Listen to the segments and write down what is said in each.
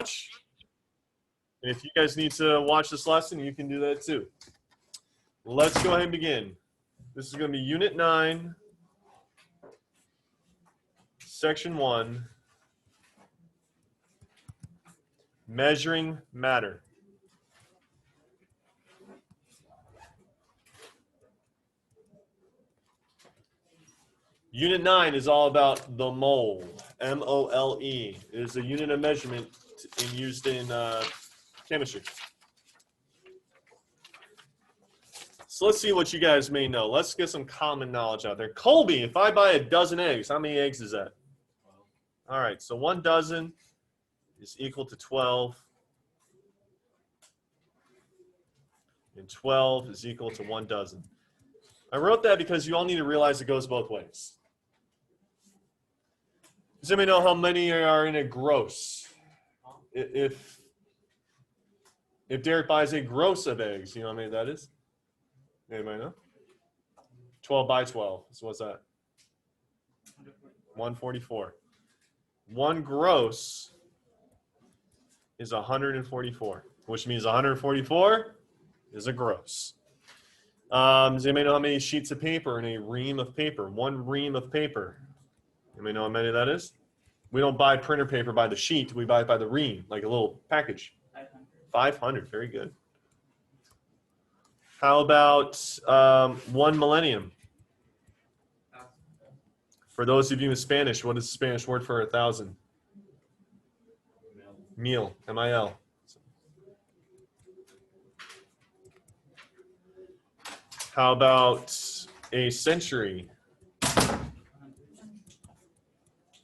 watch. And if you guys need to watch this lesson, you can do that too. Let's go ahead and begin. This is going to be Unit 9, Section 1, Measuring Matter. Unit 9 is all about the mole, M-O-L-E. It is a unit of measurement used in chemistry. So let's see what you guys may know. Let's get some common knowledge out there. Colby, if I buy a dozen eggs, how many eggs is that? 12. All right, so 1 dozen is equal to 12. And 12 is equal to 1 dozen. I wrote that because you all need to realize it goes both ways. Does anybody know how many are in a gross? If Derek buys a gross of eggs, you know how many that is? Anybody know? 12 by 12. So what's that? 144. 1 gross is 144, which means 144 is a gross. Does anybody know how many sheets of paper in a ream of paper? 1 ream of paper. Anybody know how many that is? We don't buy printer paper by the sheet. We buy it by the ream, like a little package. 500. Very good. How about 1 millennium? For those of you in Spanish, what is the Spanish word for 1,000? Mil. M-I-L. How about a century?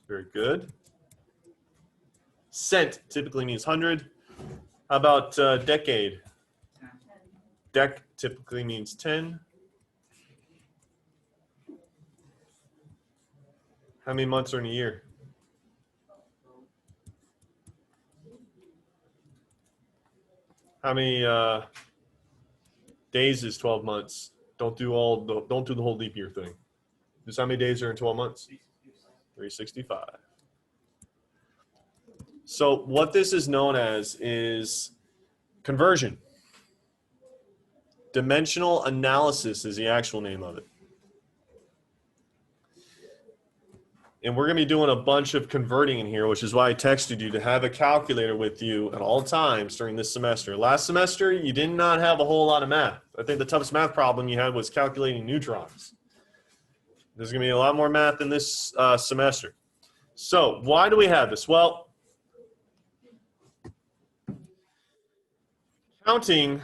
Very good. Cent typically means 100. How about decade? Dec typically means 10. How many months are in a year? How many days is 12 months? Don't do the whole leap year thing. Just how many days are in 12 months? 365. So what this is known as is conversion. Dimensional analysis is the actual name of it. And we're going to be doing a bunch of converting in here, which is why I texted you to have a calculator with you at all times during this semester. Last semester, you did not have a whole lot of math. I think the toughest math problem you had was calculating neutrons. There's going to be a lot more math in this semester. So why do we have this? Well, counting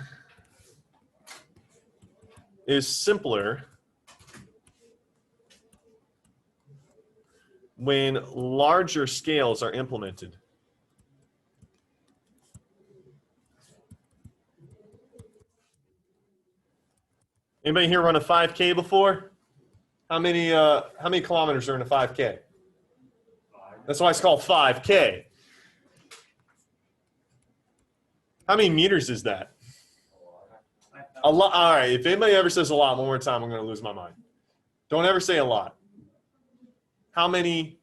is simpler when larger scales are implemented. Anybody here run a 5K before? How many kilometers are in a 5K? That's why it's called 5K. How many meters is that? A lot. All right, if anybody ever says a lot one more time, I'm going to lose my mind. Don't ever say a lot. How many,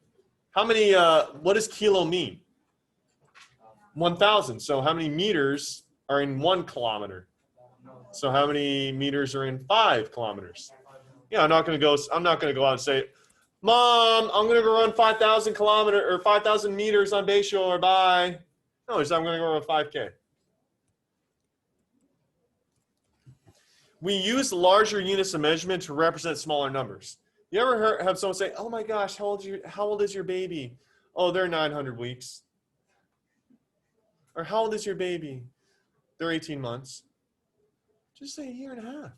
what does kilo mean? 1,000. So how many meters are in 1 kilometer? So how many meters are in 5 kilometers? Yeah, I'm not going to go out and say, Mom, I'm going to go run 5,000 kilometers or 5,000 meters on Bayshore. Bye. No, I'm going to go run 5K. We use larger units of measurement to represent smaller numbers. You ever have someone say, "Oh my gosh, how old is your baby?" "Oh, they're 900 weeks." Or "How old is your baby?" "They're 18 months." Just say 1.5 years.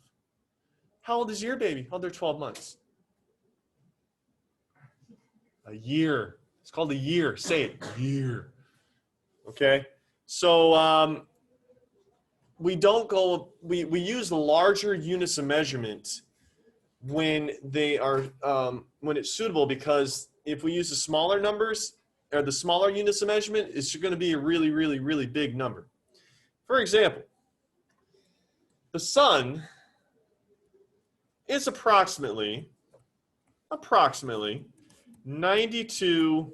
"How old is your baby?" "Oh, they're 12 months. A year. It's called a year. Say it. Year. Okay? So we use larger units of measurement when they are when it's suitable, because if we use the smaller numbers or the smaller units of measurement, it's going to be a really, really, really big number. For example, the sun is approximately 92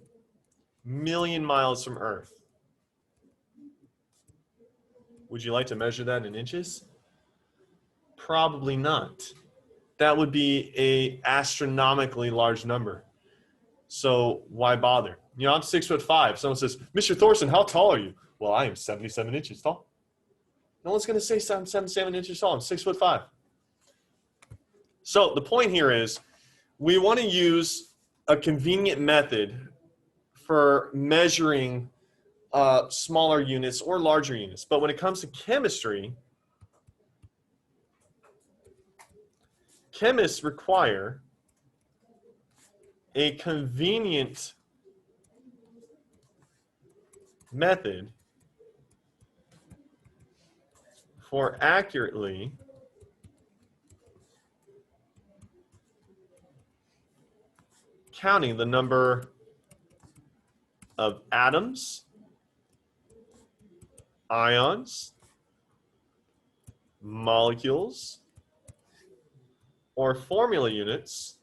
million miles from Earth. Would you like to measure that in inches? Probably not. That would be a astronomically large number. So why bother? You know, I'm 6'5". Someone says, Mr. Thorson, how tall are you? Well, I am 77 inches tall. No one's going to say I'm 77 inches tall. I'm 6'5". So the point here is we want to use a convenient method for measuring smaller units or larger units. But when it comes to chemistry, chemists require a convenient method for accurately counting the number of atoms, ions, molecules, or formula units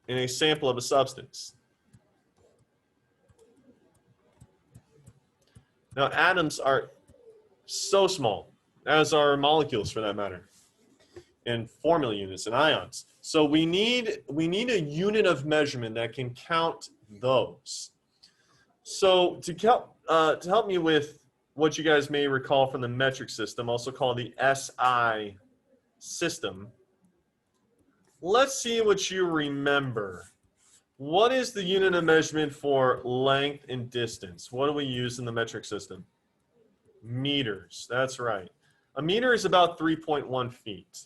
in a sample of a substance. Now, atoms are so small, as are molecules for that matter, and formula units and ions. So we need a unit of measurement that can count those. So to help me with what you guys may recall from the metric system, also called the SI system, let's see what you remember. What is the unit of measurement for length and distance? What do we use in the metric system? Meters, that's right. A meter is about 3.1 feet.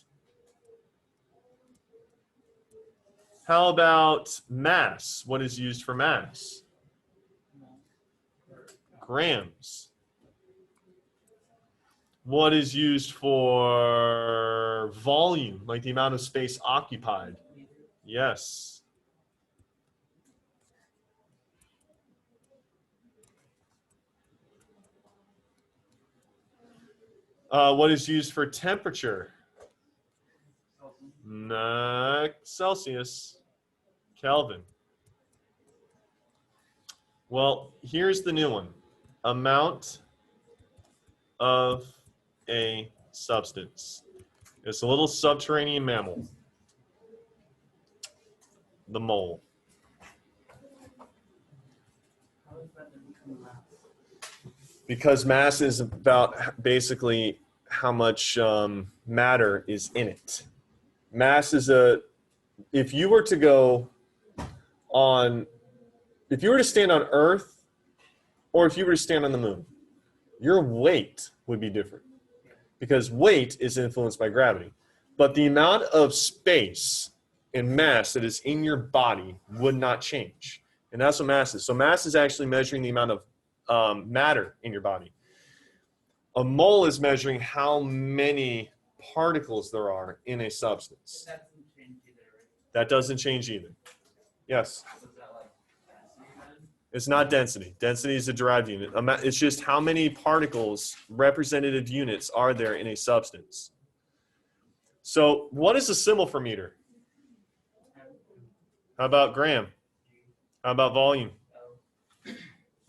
How about mass? What is used for mass? Grams. What is used for volume, like the amount of space occupied? Yes. What is used for temperature? Not Celsius. Kelvin. Well, here's the new one. Amount of a substance. It's a little subterranean mammal. The mole. Because mass is about basically how much matter is in it. Mass is if you were to stand on Earth, or if you were to stand on the moon, your weight would be different because weight is influenced by gravity. But the amount of space and mass that is in your body would not change. And that's what mass is. So mass is actually measuring the amount of matter in your body. A mole is measuring how many particles there are in a substance. That doesn't change either. Yes? It's not density. Density is a derived unit. It's just how many particles, representative units, are there in a substance. So what is the symbol for meter? How about gram? How about volume?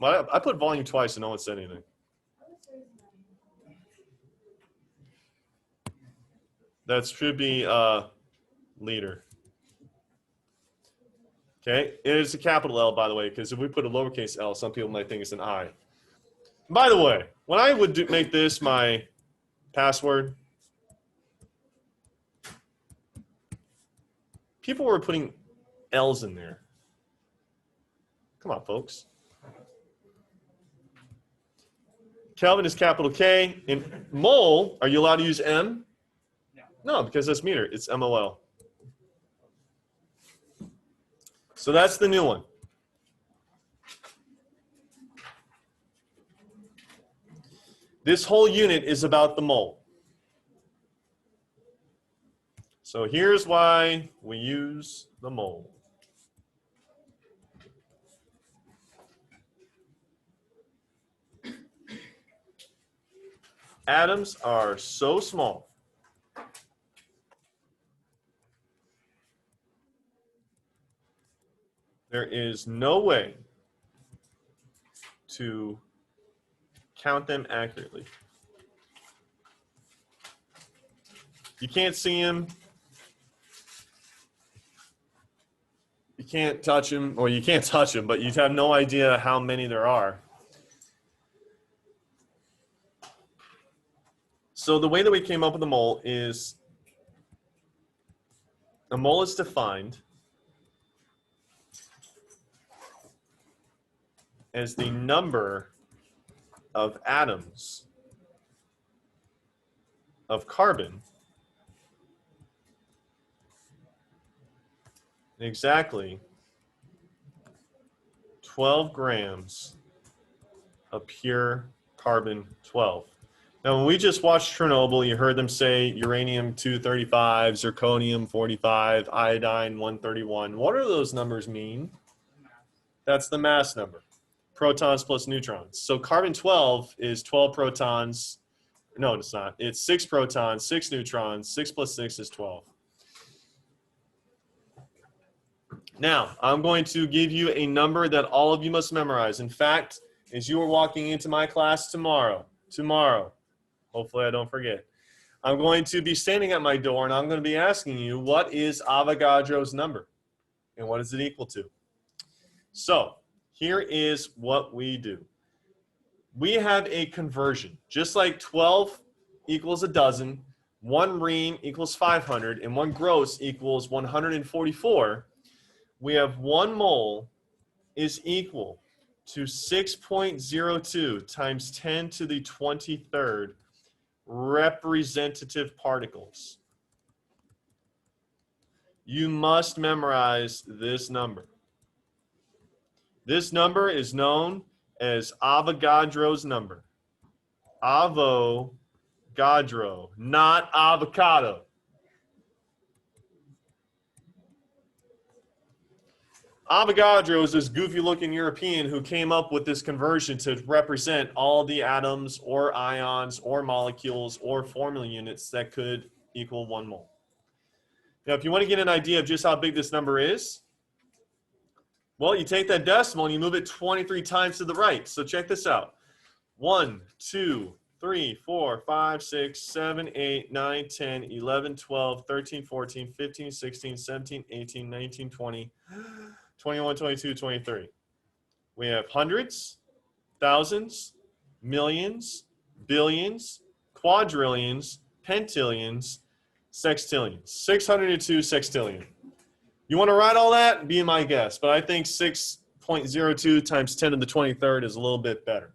Well, I put volume twice and no one said anything. That should be liter. Okay, it is a capital L, by the way, because if we put a lowercase l, some people might think it's an I. By the way, when I would make this my password, people were putting L's in there. Come on, folks. Kelvin is capital K. In mole, are you allowed to use M? No, because that's meter. It's MOL. So that's the new one. This whole unit is about the mole. So here's why we use the mole. Atoms are so small. There is no way to count them accurately. You can't see them. You can't touch them, or you can't touch them, but you have no idea how many there are. So the way that we came up with a mole is, a mole is defined as the number of atoms of carbon in exactly 12 grams of pure carbon-12. Now, when we just watched Chernobyl, you heard them say uranium-235, zirconium-45, iodine-131. What do those numbers mean? That's the mass number, protons plus neutrons. So carbon-12 is 12 protons. No, it's not. It's 6 protons, 6 neutrons. 6 plus 6 is 12. Now, I'm going to give you a number that all of you must memorize. In fact, as you are walking into my class tomorrow, hopefully I don't forget, I'm going to be standing at my door and I'm going to be asking you, what is Avogadro's number? And what is it equal to? So, here is what we do. We have a conversion. Just like 12 equals a dozen, 1 ream equals 500, and 1 gross equals 144, we have 1 mole is equal to 6.02 times 10 to the 23rd representative particles. You must memorize this number. This number is known as Avogadro's number. Avogadro, not avocado. Avogadro is this goofy-looking European who came up with this conversion to represent all the atoms or ions or molecules or formula units that could equal 1 mole. Now, if you want to get an idea of just how big this number is, well, you take that decimal and you move it 23 times to the right. So check this out. 1, 2, 3, 4, 5, 6, 7, 8, 9, 10, 11, 12, 13, 14, 15, 16, 17, 18, 19, 20, 21, 22, 23. We have hundreds, thousands, millions, billions, quadrillions, pentillions, sextillions. 602 sextillion. You want to write all that? Be my guest. But I think 6.02 times 10 to the 23rd is a little bit better.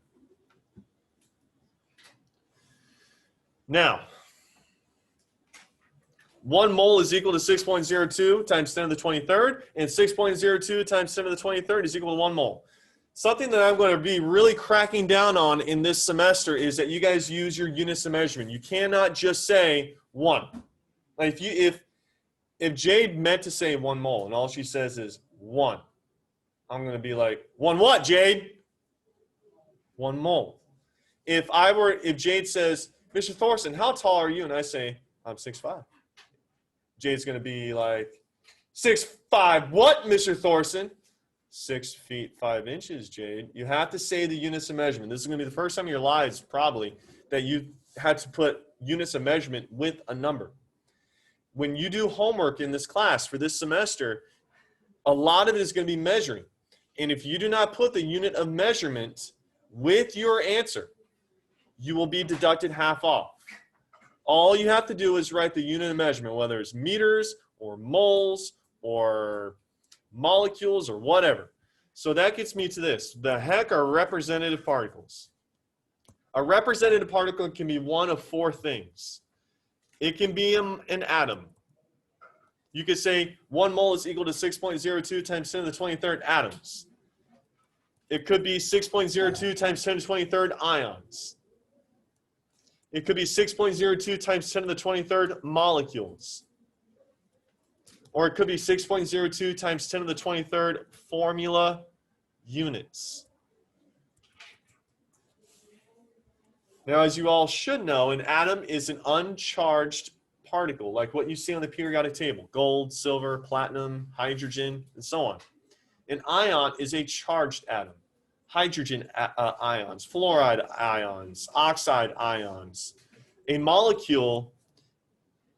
Now, 1 mole is equal to 6.02 times 10 to the 23rd, and 6.02 times 10 to the 23rd is equal to 1 mole. Something that I'm going to be really cracking down on in this semester is that you guys use your units of measurement. You cannot just say 1. Like if Jade meant to say 1 mole and all she says is 1, I'm going to be like, 1 what, Jade? 1 mole. If Jade says, Mr. Thorson, how tall are you? And I say, I'm 6'5". Jade's going to be like, 6'5", what, Mr. Thorson? 6 feet 5 inches, Jade. You have to say the units of measurement. This is going to be the first time in your lives, probably, that you had to put units of measurement with a number. When you do homework in this class for this semester, a lot of it is going to be measuring. And if you do not put the unit of measurement with your answer, you will be deducted half off. All you have to do is write the unit of measurement, whether it's meters or moles or molecules or whatever. So that gets me to this. The heck are representative particles? A representative particle can be one of 4 things. It can be an atom. You could say 1 mole is equal to 6.02 times 10 to the 23rd atoms. It could be 6.02 times 10 to the 23rd ions. It could be 6.02 times 10 to the 23rd molecules. Or it could be 6.02 times 10 to the 23rd formula units. Now, as you all should know, an atom is an uncharged particle, like what you see on the periodic table: gold, silver, platinum, hydrogen, and so on. An ion is a charged atom. hydrogen ions, fluoride ions, oxide ions. A molecule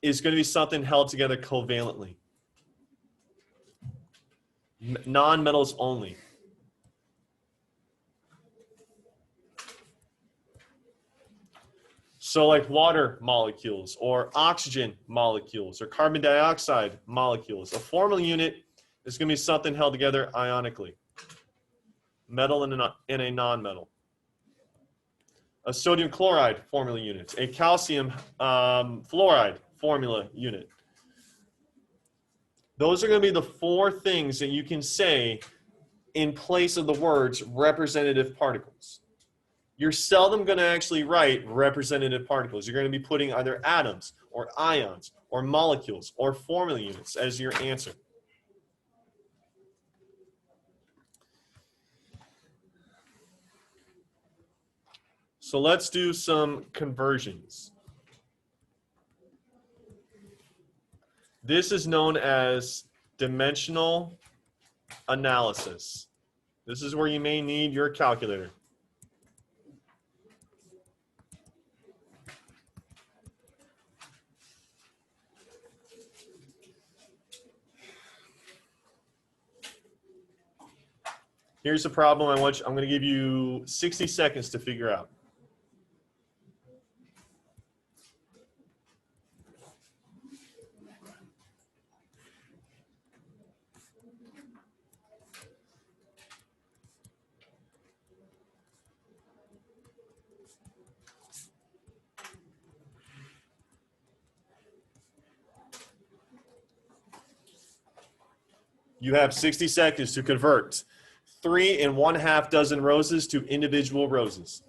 is going to be something held together covalently. Non-metals only. So like water molecules or oxygen molecules or carbon dioxide molecules. A formula unit is going to be something held together ionically. Metal and a non-metal. A sodium chloride formula unit. A calcium fluoride formula unit. Those are going to be the four things that you can say in place of the words representative particles. You're seldom going to actually write representative particles. You're going to be putting either atoms or ions or molecules or formula units as your answer. So let's do some conversions. This is known as dimensional analysis. This is where you may need your calculator. Here's the problem I'm going to give you 60 seconds to figure out. You have 60 seconds to convert 3 1/2 dozen roses to individual roses.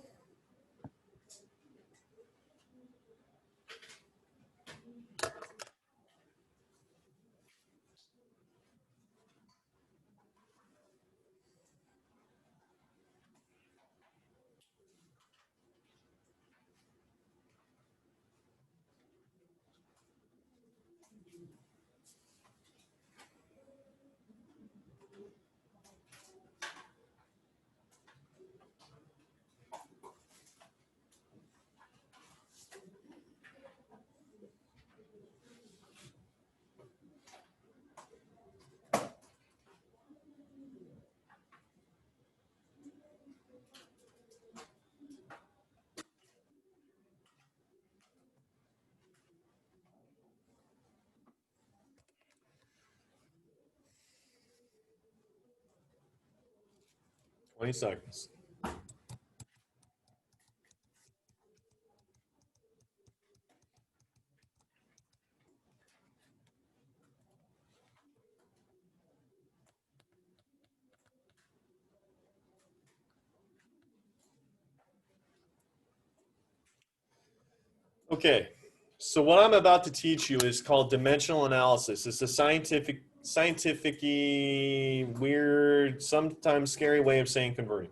Twenty seconds. Okay, so what I'm about to teach you is called dimensional analysis. It's a scientific weird, sometimes scary way of saying converting.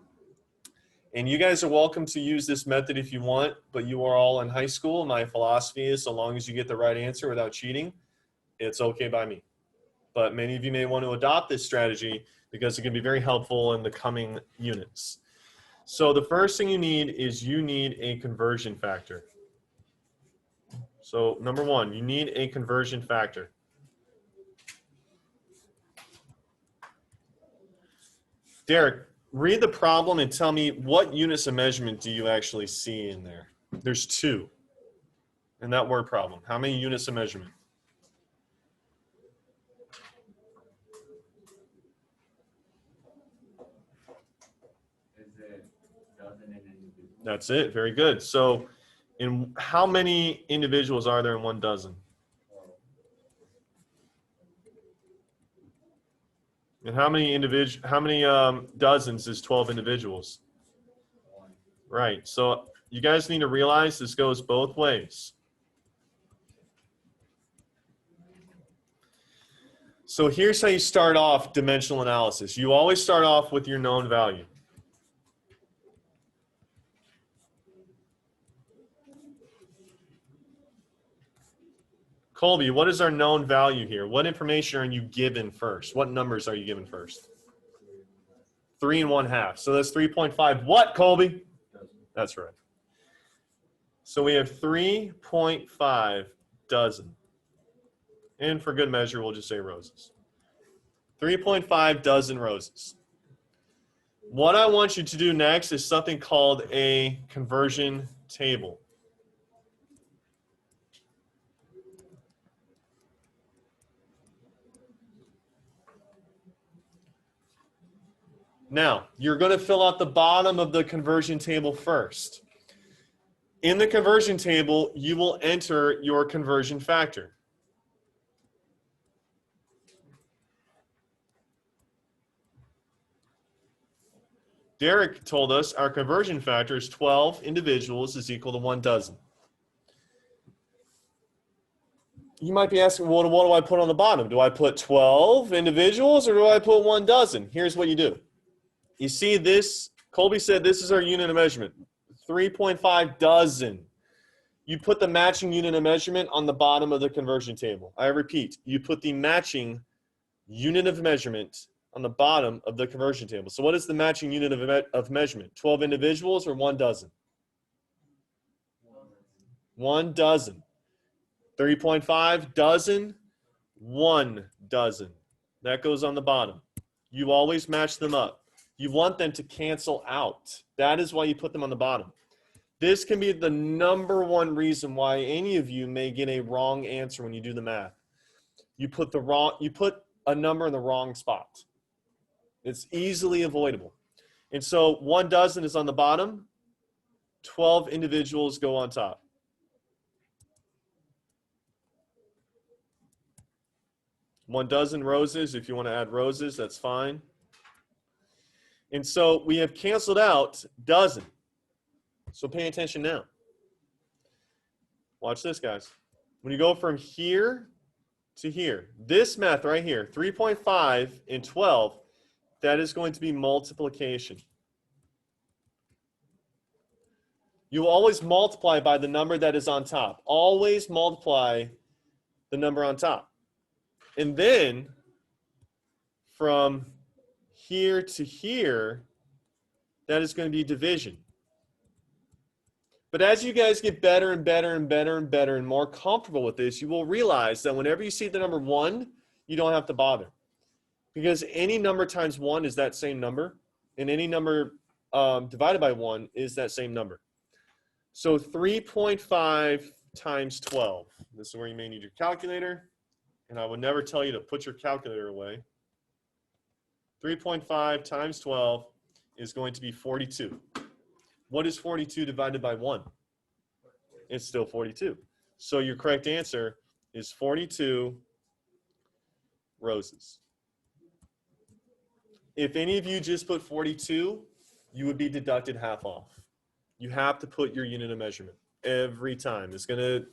And you guys are welcome to use this method if you want, but you are all in high school. My philosophy is so long as you get the right answer without cheating, it's okay by me. But many of you may want to adopt this strategy because it can be very helpful in the coming units. So the first thing you need is you need a conversion factor. So number one, you need a conversion factor. Derek, read the problem and tell me what units of measurement do you actually see in there? There's 2 in that word problem. How many units of measurement? That's it. Very good. So how many individuals are there in 1 dozen? And how many dozens is 12 individuals? Right. So you guys need to realize this goes both ways. So here's how you start off dimensional analysis. You always start off with your known value. Colby, what is our known value here? What information are you given first? What numbers are you given first? 3 1/2. So that's 3.5. What, Colby? That's right. So we have 3.5 dozen. And for good measure, we'll just say roses. 3.5 dozen roses. What I want you to do next is something called a conversion table. Now, you're going to fill out the bottom of the conversion table first. In the conversion table, you will enter your conversion factor. Derek told us our conversion factor is 12 individuals is equal to 1 dozen. You might be asking, well, what do I put on the bottom? Do I put 12 individuals or do I put 1 dozen? Here's what you do. You see this, Colby said this is our unit of measurement, 3.5 dozen. You put the matching unit of measurement on the bottom of the conversion table. I repeat, you put the matching unit of measurement on the bottom of the conversion table. So what is the matching unit of measurement? 12 individuals or 1 dozen? 1 dozen. 3.5 dozen, 1 dozen. That goes on the bottom. You always match them up. You want them to cancel out. That is why you put them on the bottom. This can be the number one reason why any of you may get a wrong answer when you do the math. You put a number in the wrong spot. It's easily avoidable. And so 1 dozen is on the bottom, 12 individuals go on top. One dozen roses, if you want to add roses, that's fine. And so we have canceled out dozen. So pay attention now. Watch this, guys. When you go from here to here, this math right here, 3.5 and 12, that is going to be multiplication. You will always multiply by the number that is on top. Always multiply the number on top. And then from here to here, that is going to be division. But as you guys get better and better and better and better and more comfortable with this, you will realize that whenever you see the number 1, you don't have to bother. Because any number times 1 is that same number, and any number divided by 1 is that same number. So 3.5 times 12. This is where you may need your calculator. And I would never tell you to put your calculator away. 3.5 times 12 is going to be 42. What is 42 divided by 1? It's still 42. So your correct answer is 42 roses. If any of you just put 42, you would be deducted half off. You have to put your unit of measurement every time. There's gonna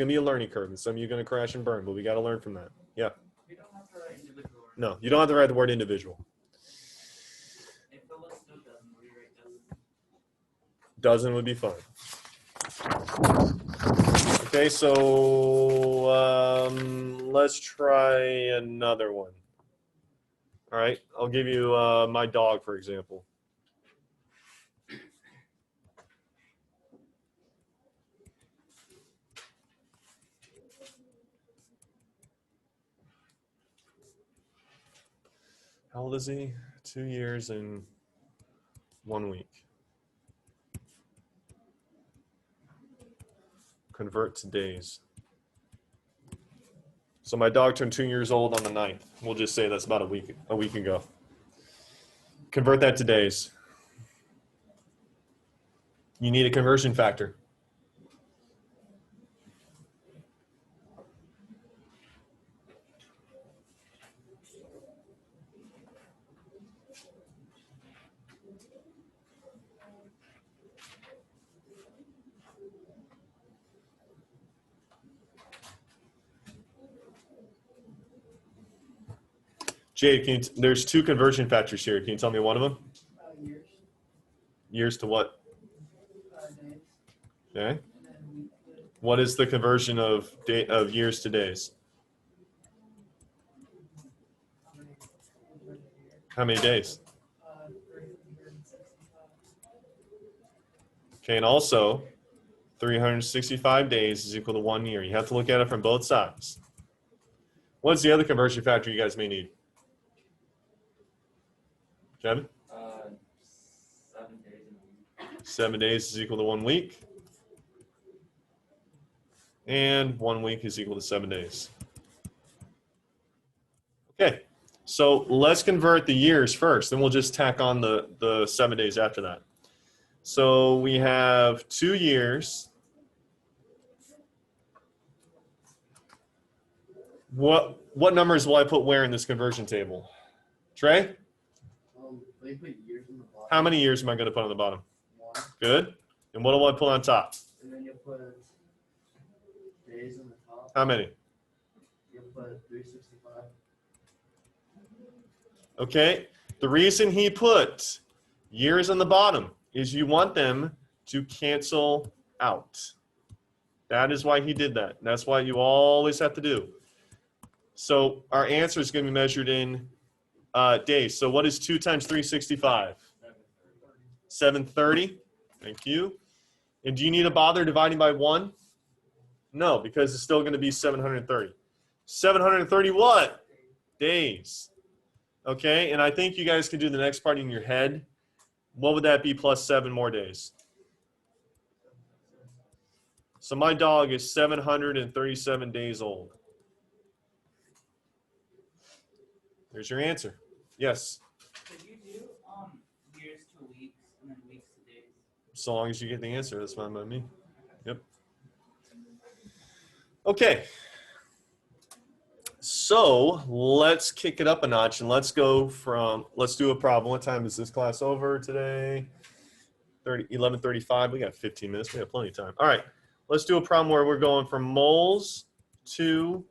be a learning curve, and some of you are gonna crash and burn, but we got to learn from that. Yeah. You don't have to write individual. No, you don't have to write the word individual. If the list of dozen, would you write dozen? Dozen would be fine. Okay, so let's try another one. All right, I'll give you my dog, for example. How old is he? 2 years and 1 week. Convert to days. So my dog turned 2 years old on the 9th. We'll just say that's about a week ago. Convert that to days. You need a conversion factor. Jade, there's 2 conversion factors here. Can you tell me one of them? Years. Years to what? Days. Okay. What is the conversion of years to days? How many days? Okay, and also 365 days is equal to 1 year. You have to look at it from both sides. What's the other conversion factor you guys may need? Kevin? 7 days in a week. 7 days is equal to 1 week. And 1 week is equal to 7 days. Okay, so let's convert the years first, then we'll just tack on the 7 days after that. So we have 2 years. What numbers will I put where in this conversion table? Trey? They put years in the bottom. How many years am I going to put on the bottom? 1. Good. And what do I put on top? And then you put days on the top. How many? You put 365. Okay. The reason he put years on the bottom is you want them to cancel out. That is why he did that. That's why you always have to do. So our answer is going to be measured in days. So what is 2 times 365? 730. Thank you. And do you need to bother dividing by 1? No, because it's still going to be 730. 730 what? Days. Okay, and I think you guys can do the next part in your head. What would that be plus 7 more days? So my dog is 737 days old. There's your answer. Yes. Could you do years to weeks and then weeks to days? So long as you get the answer, that's fine by me. Yep. Okay. So let's kick it up a notch and let's do a problem. What time is this class over today? 11:35. We got 15 minutes. We have plenty of time. All right. Let's do a problem where we're going from moles to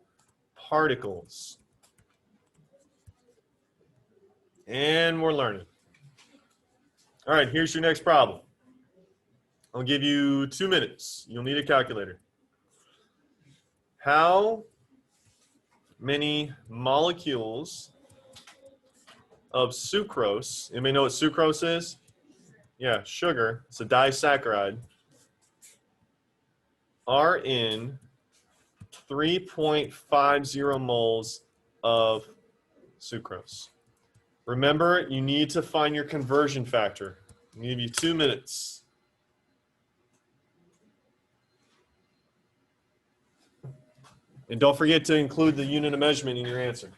particles. And we're learning. All right, here's your next problem. I'll give you 2 minutes. You'll need a calculator. How many molecules of sucrose, you may know what sucrose is? Yeah, sugar. It's a disaccharide. Are in 3.50 moles of sucrose. Remember, you need to find your conversion factor. I'll give you 2 minutes. And don't forget to include the unit of measurement in your answer.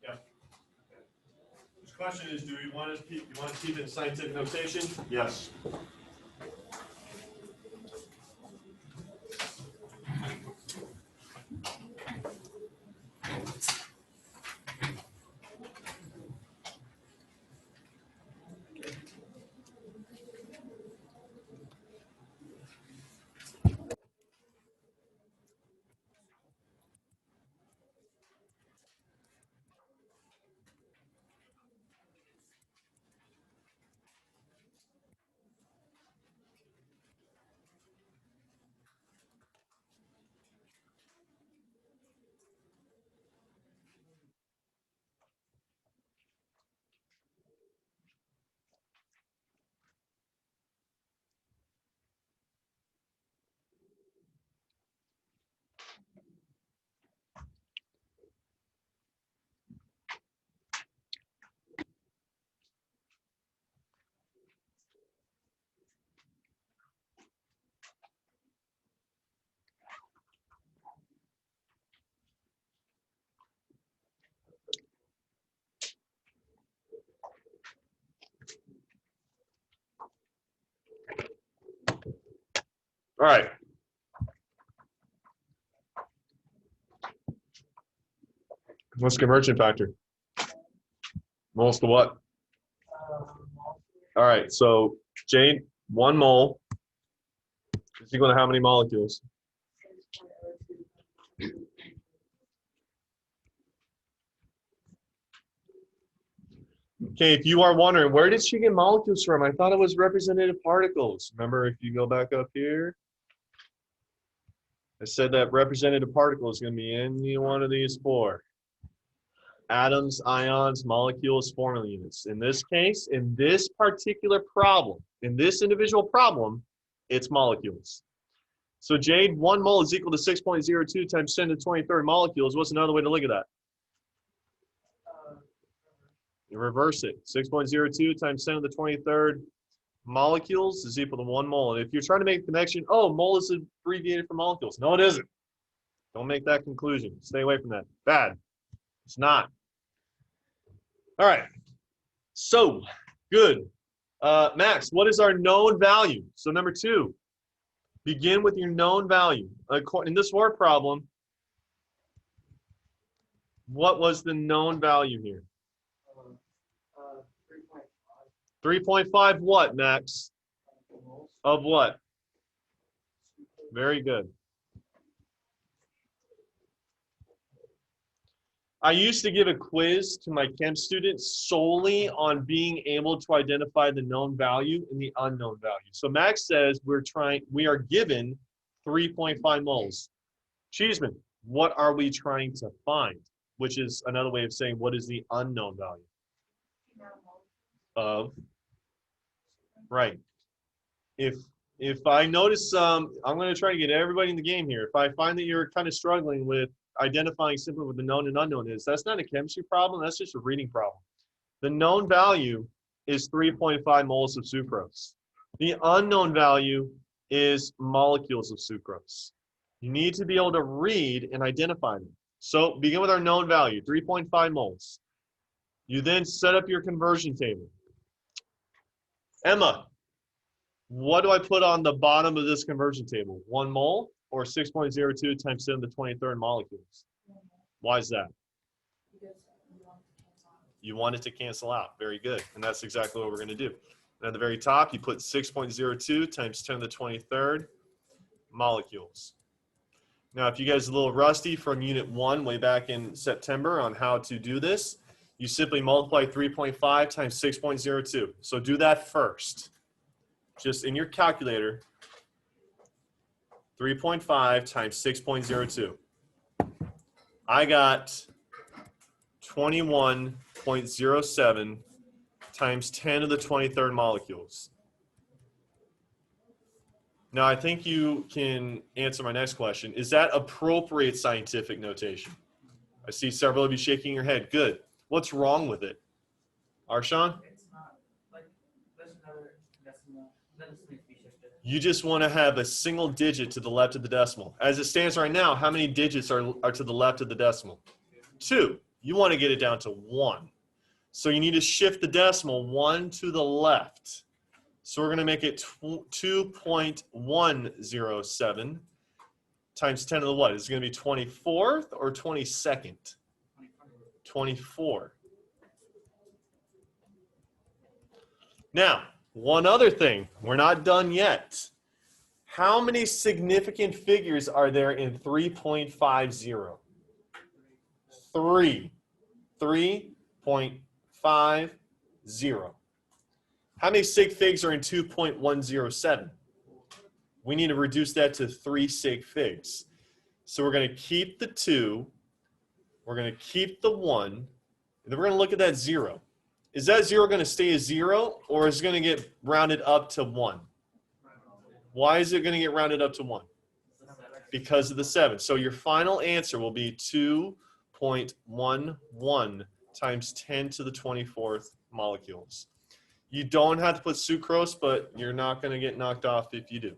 Yeah. The question is, do you want to keep it in scientific notation? Yes. All right. What's conversion factor? Moles to what? All right, so Jade, 1 mole is equal to how many molecules? Okay, if you are wondering, where did she get molecules from? I thought it was representative particles. Remember, if you go back up here, I said that representative particle is going to be any one of these 4. Atoms, ions, molecules, formula units. In this case, in this particular problem, in this individual problem, it's molecules. So Jade, 1 mole is equal to 6.02 times 10 to the 23rd molecules. What's another way to look at that? You reverse it. 6.02 times 10 to the 23rd molecules is equal to 1 mole. And if you're trying to make the connection, oh, mole is abbreviated for molecules. No, it isn't. Don't make that conclusion. Stay away from that. Bad. It's not. All right. So, good. Max, what is our known value? So number 2, begin with your known value. In this word problem, what was the known value here? 3.5 what, Max? Of what? Very good. I used to give a quiz to my chem students solely on being able to identify the known value and the unknown value. So Max says we are given 3.5 moles. Cheeseman, what are we trying to find? Which is another way of saying what is the unknown value? Of, right. If I notice I'm going to try to get everybody in the game here. If I find that you're kind of struggling with identifying simply what the known and unknown is, that's not a chemistry problem, that's just a reading problem. The known value is 3.5 moles of sucrose. The unknown value is molecules of sucrose. You need to be able to read and identify them. So begin with our known value, 3.5 moles. You then set up your conversion table. Emma, what do I put on the bottom of this conversion table? 1 mole or 6.02 times 10 to the 23rd molecules? Why is that? You want it to cancel out. Very good. And that's exactly what we're going to do. And at the very top, you put 6.02 times 10 to the 23rd molecules. Now, if you guys are a little rusty from Unit 1 way back in September on how to do this, you simply multiply 3.5 times 6.02. So do that first. Just in your calculator, 3.5 times 6.02. I got 21.07 times 10 to the 23rd molecules. Now, I think you can answer my next question. Is that appropriate scientific notation? I see several of you shaking your head. Good. What's wrong with it? Arshan? It's not like there's another decimal that needs to be shifted. You just want to have a single digit to the left of the decimal. As it stands right now, how many digits are to the left of the decimal? 2. You want to get it down to 1. So you need to shift the decimal 1 to the left. So we're going to make it 2.107 times 10 to the what? Is it going to be 24th or 22nd? 24. Now, one other thing. We're not done yet. How many significant figures are there in 3.50? 3. 3.50. How many sig figs are in 2.107? We need to reduce that to 3 sig figs. So we're going to keep the 2, we're going to keep the 1, and then we're going to look at that 0. Is that 0 going to stay a 0, or is it going to get rounded up to 1? Why is it going to get rounded up to 1? Because of the 7. So your final answer will be 2.11 times 10 to the 24th molecules. You don't have to put sucrose, but you're not going to get knocked off if you do.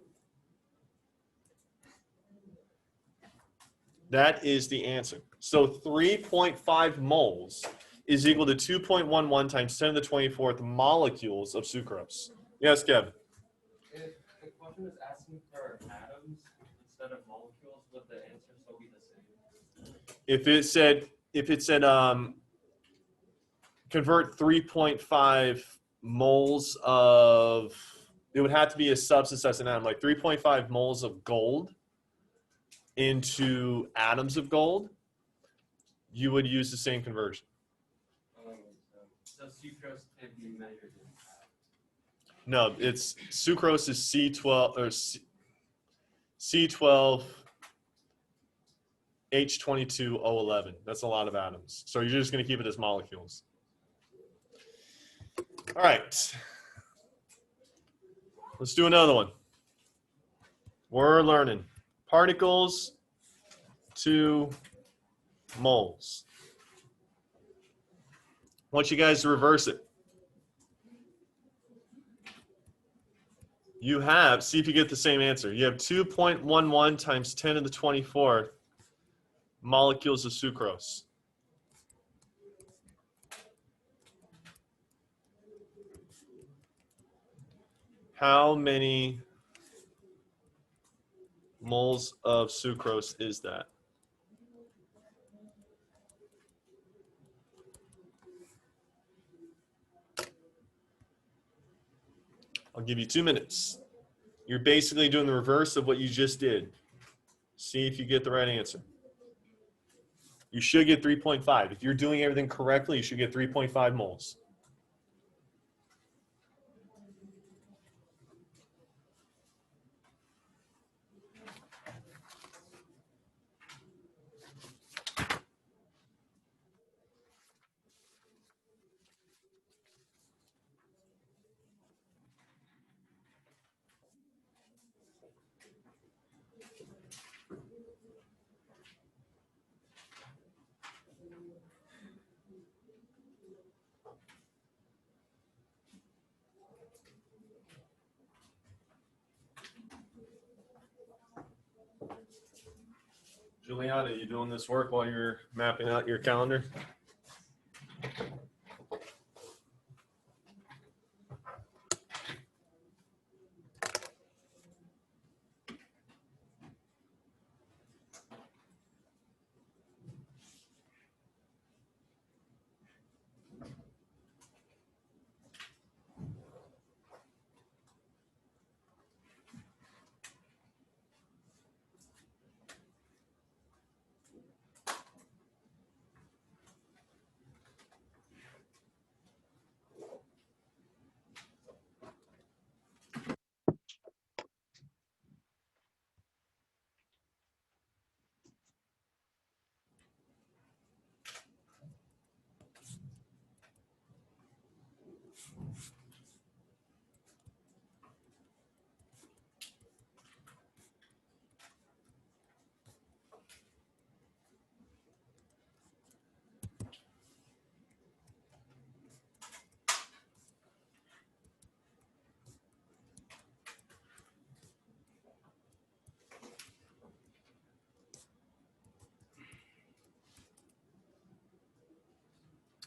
That is the answer. So 3.5 moles is equal to 2.11 times 10 to the 24th molecules of sucrose. Yes, Kevin? If the question is asking for atoms instead of molecules, would the answer still be the same? If it said convert 3.5 moles of, it would have to be a substance that's an atom, like 3.5 moles of gold into atoms of gold, you would use the same conversion. So sucrose can be measured in No, it's sucrose is C12 or C12 H22O11. That's a lot of atoms. So you're just going to keep it as molecules. All right. Let's do another one. We're learning particles to moles. I want you guys to reverse it. You have, see if you get the same answer. You have 2.11 times 10 to the 24th molecules of sucrose. How many moles of sucrose is that? I'll give you 2 minutes. You're basically doing the reverse of what you just did. See if you get the right answer. You should get 3.5. If you're doing everything correctly, you should get 3.5 moles. Juliana, you doing this work while you're mapping out your calendar?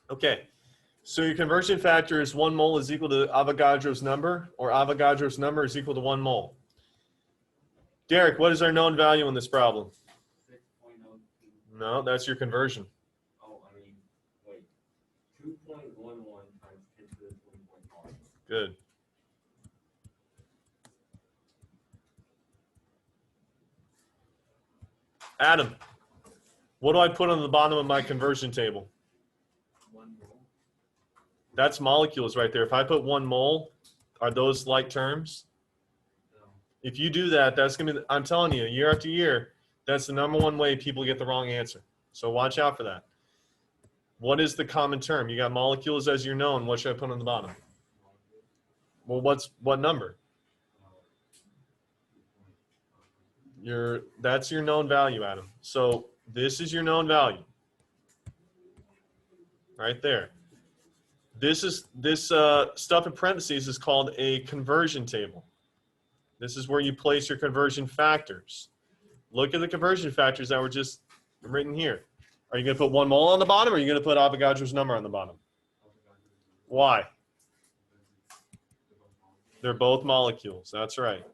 Okay, so your conversion factor is 1 mole is equal to Avogadro's number, or Avogadro's number is equal to 1 mole. Derek, what is our known value in this problem? 6.02. No, that's your conversion. Oh, I mean, wait. 2.11 times 10 to the 20.5. Good. Adam, what do I put on the bottom of my conversion table? 1 mole. That's molecules right there. If I put 1 mole, are those like terms? No. If you do that, that's going to be, I'm telling you, year after year, that's the #1 way people get the wrong answer. So watch out for that. What is the common term? You got molecules as your known. What should I put on the bottom? Well, what number? That's your known value, Adam. So this is your known value. Right there. This stuff in parentheses is called a conversion table. This is where you place your conversion factors. Look at the conversion factors that were just written here. Are you going to put 1 mole on the bottom, or are you going to put Avogadro's number on the bottom? Why? They're both molecules. That's right.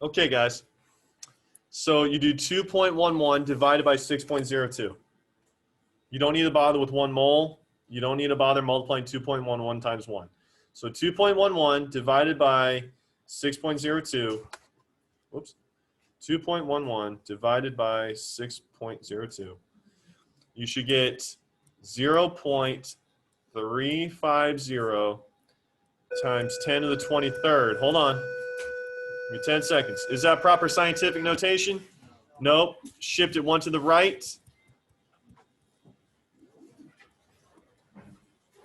Okay, guys. So you do 2.11 divided by 6.02. You don't need to bother with 1 mole. You don't need to bother multiplying 2.11 times 1. So 2.11 divided by 6.02. Whoops. 2.11 divided by 6.02. You should get 0.350 times 10 to the 23rd. Hold on. Give me 10 seconds. Is that proper scientific notation? Nope. Shift it 1 to the right.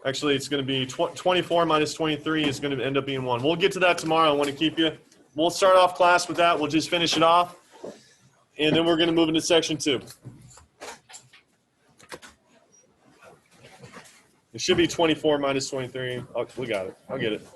Actually, it's going to be 24 minus 23 is going to end up being 1. We'll get to that tomorrow. I want to keep you. We'll start off class with that. We'll just finish it off. And then we're going to move into section 2. It should be 24 minus 23. Oh, we got it. I'll get it.